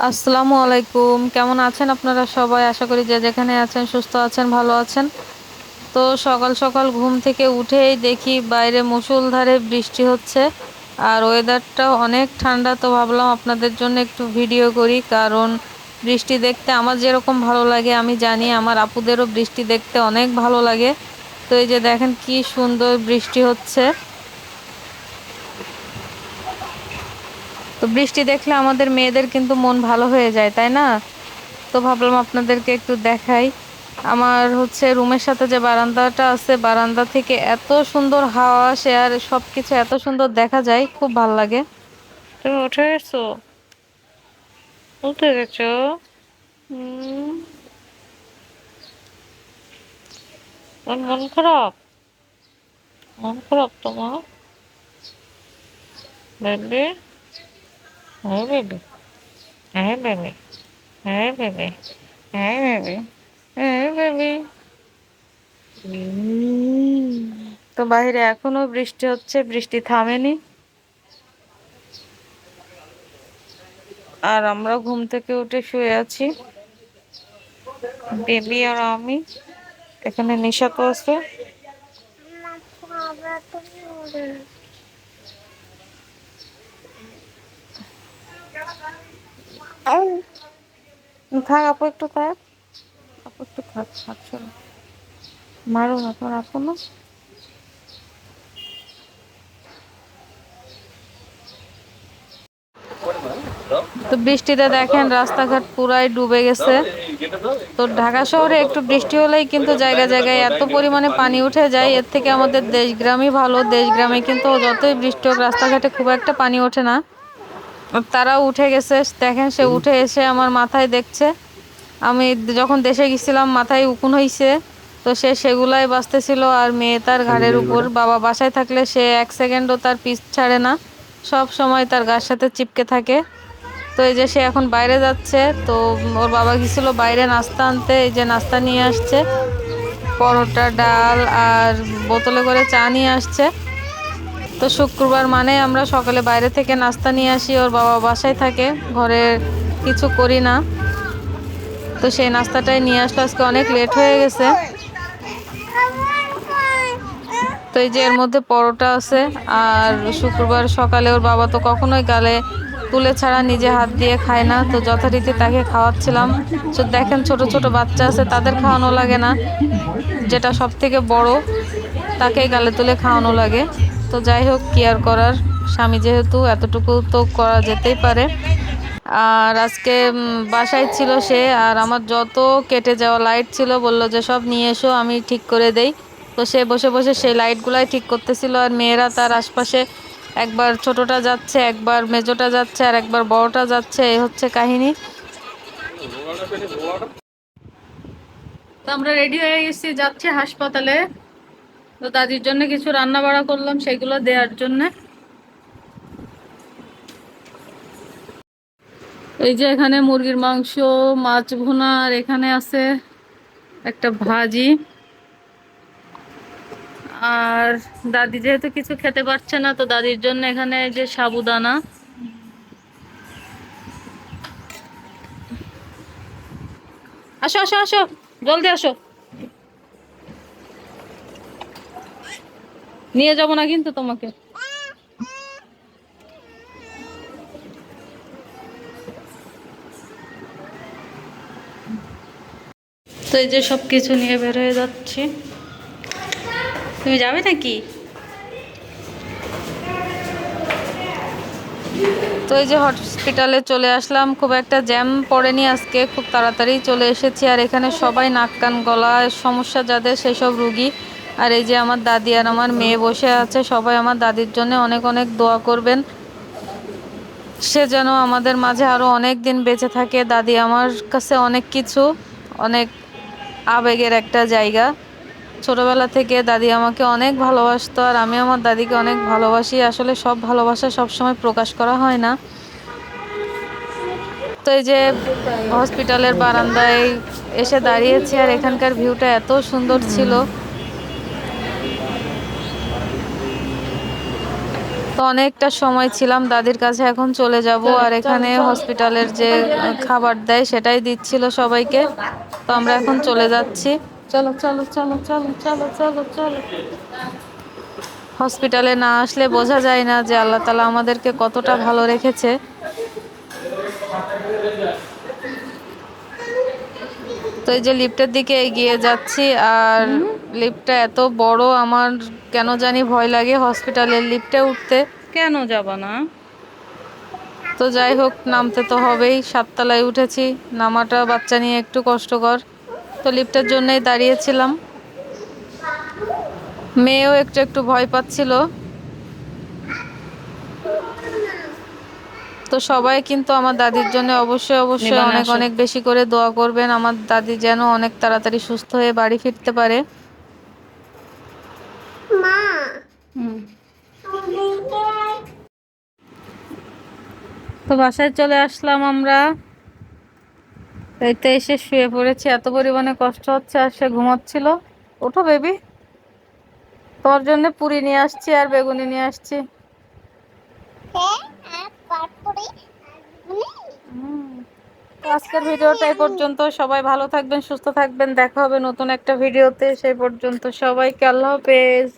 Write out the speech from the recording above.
আসসালামু আলাইকুম। কেমন আছেন আপনারা সবাই? আশা করি যে যেখানে আছেন সুস্থ আছেন, ভালো আছেন। তো সকাল সকাল ঘুম থেকে উঠেই দেখি বাইরে মুষলধারে বৃষ্টি হচ্ছে আর ওয়েদারটা অনেক ঠান্ডা। তো ভাবলাম আপনাদের জন্য একটু ভিডিও করি, কারণ বৃষ্টি দেখতে আমার যেরকম ভালো লাগে আমি জানি আমার আপুদেরও বৃষ্টি দেখতে অনেক ভালো লাগে। তো এই যে দেখেন কি সুন্দর বৃষ্টি হচ্ছে। তো বৃষ্টি দেখলে আমাদের মেয়েদের কিন্তু মন ভালো হয়ে যায়, তাই না? তো ভাবলাম আপনাদেরকে একটু দেখাই। আমার হচ্ছে রুমের সাথে যে বারান্দাটা আছে, বারান্দা থেকে এত সুন্দর হাওয়া আসে আর সবকিছু এত সুন্দর দেখা যায়, খুব ভাল লাগে। তুমি উঠে গেছো? উঠে গেছো? হুম। তোমার মন খারাপ? মন খারাপ তোমার? বেবি, হ্যাঁ বেবি, হ্যাঁ বেবি, হ্যাঁ বেবি, হ্যাঁ বেবি, হ্যাঁ বেবি। তো বাইরে এখনো বৃষ্টি হচ্ছে, বৃষ্টি থামেনি। আর আমরা ঘুম থেকে উঠে শুয়ে আছি, বেবি আর আমি। এখানে নিশা তো আছে। থাক আপু, একটু থাক। আপু একটু থাক, থাক, শোনো। মারো না, তোমার আপু না। তো বৃষ্টিতে দেখেন রাস্তাঘাট পুরাই ডুবে গেছে। তো ঢাকা শহরে একটু বৃষ্টি হলেই কিন্তু জায়গায় জায়গায় এত পরিমাণে পানি উঠে যায়, এর থেকে আমাদের দেশগ্রামই ভালো। দেশগ্রামে কিন্তু যতই বৃষ্টি হোক রাস্তাঘাটে খুব একটা পানি ওঠে না। তারাও উঠে গেছে, দেখেন সে উঠে এসে আমার মাথায় দেখছে। আমি যখন দেশে গেছিলাম মাথায় উকুন হইছে, তো সে সেগুলাই বাঁচতেছিল। আর মেয়ে তার ঘাড়ের উপর। বাবা বাসায় থাকলে সে এক সেকেন্ডও তার পিছ ছাড়ে না, সব সময় তার গার সাথে চিপকে থাকে। তো এই যে সে এখন বাইরে যাচ্ছে। তো ওর বাবা গেছিল বাইরে নাস্তা আনতে, এই যে নাস্তা নিয়ে আসছে, পরোটা, ডাল আর বোতলে করে চা নিয়ে আসছে। তো শুক্রবার মানে আমরা সকালে বাইরে থেকে নাস্তা নিয়ে আসি, ওর বাবা বাসায় থাকে, ঘরে কিছু করি না। তো সেই নাস্তাটাই নিয়ে আসলো, আজকে অনেক লেট হয়ে গেছে। তো এই যে এর মধ্যে পরোটা আছে। আর শুক্রবার সকালে ওর বাবা তো কখনোই গালে তুলে ছাড়া নিজে হাত দিয়ে খায় না, তো যথারীতি তাকে খাওয়াচ্ছিলাম। তো দেখেন ছোট ছোট বাচ্চা আছে, তাদের খাওয়ানো লাগে না, যেটা সব থেকে বড় তাকেই গালে তুলে খাওয়ানো লাগে। তো যাই হোক, কি আর করার, স্বামী যেহেতু, এতটুকু তো করা যেতেই পারে। আর আজকে বাসায় ছিল সে, আর আমার যত কেটে যাওয়া লাইট ছিল বলল যে সব নিয়ে এসো, আমি ঠিক করে দেই। তো সে বসে বসে সেই লাইটগুলাই ঠিক করতেছিল, আর মেয়েরা তার আশপাশে একবার ছোটটা যাচ্ছে, একবার মেজোটা যাচ্ছে, আর একবার বড়টা যাচ্ছে, এই হচ্ছে কাহিনী। তো আমরা রেডি হয়ে গেছি, যাচ্ছি হাসপাতালে। তো দাদির জন্য কিছু রান্না বাড়া করলাম, সেগুলো দেওয়ার জন্য। এই যে এখানে মুরগির মাংস, মাছ ভুনা, আর এখানে আছে একটা ভাজি। আর দাদি যেহেতু কিছু খেতে পারছে না, তো দাদির জন্য এখানে এই যে সাবুদানা। আসো আসো আসো, জলদি আসো। নিয়ে যাব না কিন্তু তোমাকে। তো এই যে সবকিছু নিয়ে বের হয়ে যাচ্ছি। তুমি যাবে নাকি? তো এই যে হসপিটালে চলে আসলাম, খুব একটা জ্যাম পড়েনি আজকে, খুব তাড়াতাড়ি চলে এসেছি। আর এখানে সবাই নাক কান গলা সমস্যা যাদের, সেসব রুগী। আর এই যে আমার দাদি আর আমার মেয়ে বসে আছে, সবাই আমার দাদির জন্য অনেক অনেক দোয়া করবেন, সে যেন আমাদের মাঝে আরো অনেক দিন বেঁচে থাকে। দাদি আমার কাছে অনেক কিছু, অনেক আবেগের একটা জায়গা। ছোটবেলা থেকে দাদি আমাকে অনেক ভালোবাসতো, আর আমি আমার দাদিকে অনেক ভালোবাসি। আসলে সব ভালোবাসা সব সময় প্রকাশ করা হয় না। তো এই যে হসপিটালের বারান্দায় এসে দাঁড়িয়েছি, আর এখানকার ভিউটা এত সুন্দর ছিল। তো অনেকটা সময় ছিলাম দাদির কাছে, এখন চলে যাব। আর এখানে হসপিটালের যে খাবার দেয় সেটাই দিচ্ছিল সবাইকে। তো আমরা এখন চলে যাচ্ছি। চলো চলো চলো চলো চলো চলো চলো। হসপিটালে না আসলে বোঝা যায় না যে আল্লাহ তাআলা আমাদেরকে কতটা ভালো রেখেছে। তো এই যে লিফটের দিকে এগিয়ে যাচ্ছি, আর লিফটটা এত বড়, আমার কেন জানি ভয় লাগে হসপিটালের লিফটে উঠতে। কেন যাবা না? তো যাই হোক, নামতে তো হবেই। 7 তলায় উঠেছি, নামাটা বাচ্চা নিয়ে একটু কষ্টকর। তো লিফটের জন্যই দাঁড়িয়েছিলাম। মেয়েও একটু একটু ভয় পাচ্ছিল। তো সবাই কিন্তু আমার দাদির জন্য অবশ্যই অবশ্যই নিবানে অনেক আসো। অনেক বেশি করে দোয়া করবেন, আমার দাদি যেন অনেক তাড়াতাড়ি সুস্থ হয়ে বাড়ি ফিরতে পারে। হুম। তো বাসায় চলে আসলাম আমরা। এই তো এসে শুয়ে পড়েছি, এত পরিমাণে কষ্ট হচ্ছে, আর সে ঘুমাচ্ছিল। ওঠো বেবি, তোর জন্য পুরি নিয়ে আসছি আর বেগুনি নিয়ে আসছি। হুম। তো আজকের ভিডিওটা এই পর্যন্ত। সবাই ভালো থাকবেন, সুস্থ থাকবেন, দেখা হবে নতুন একটা ভিডিওতে। সেই পর্যন্ত সবাইকে আল্লাহ হাফেজ।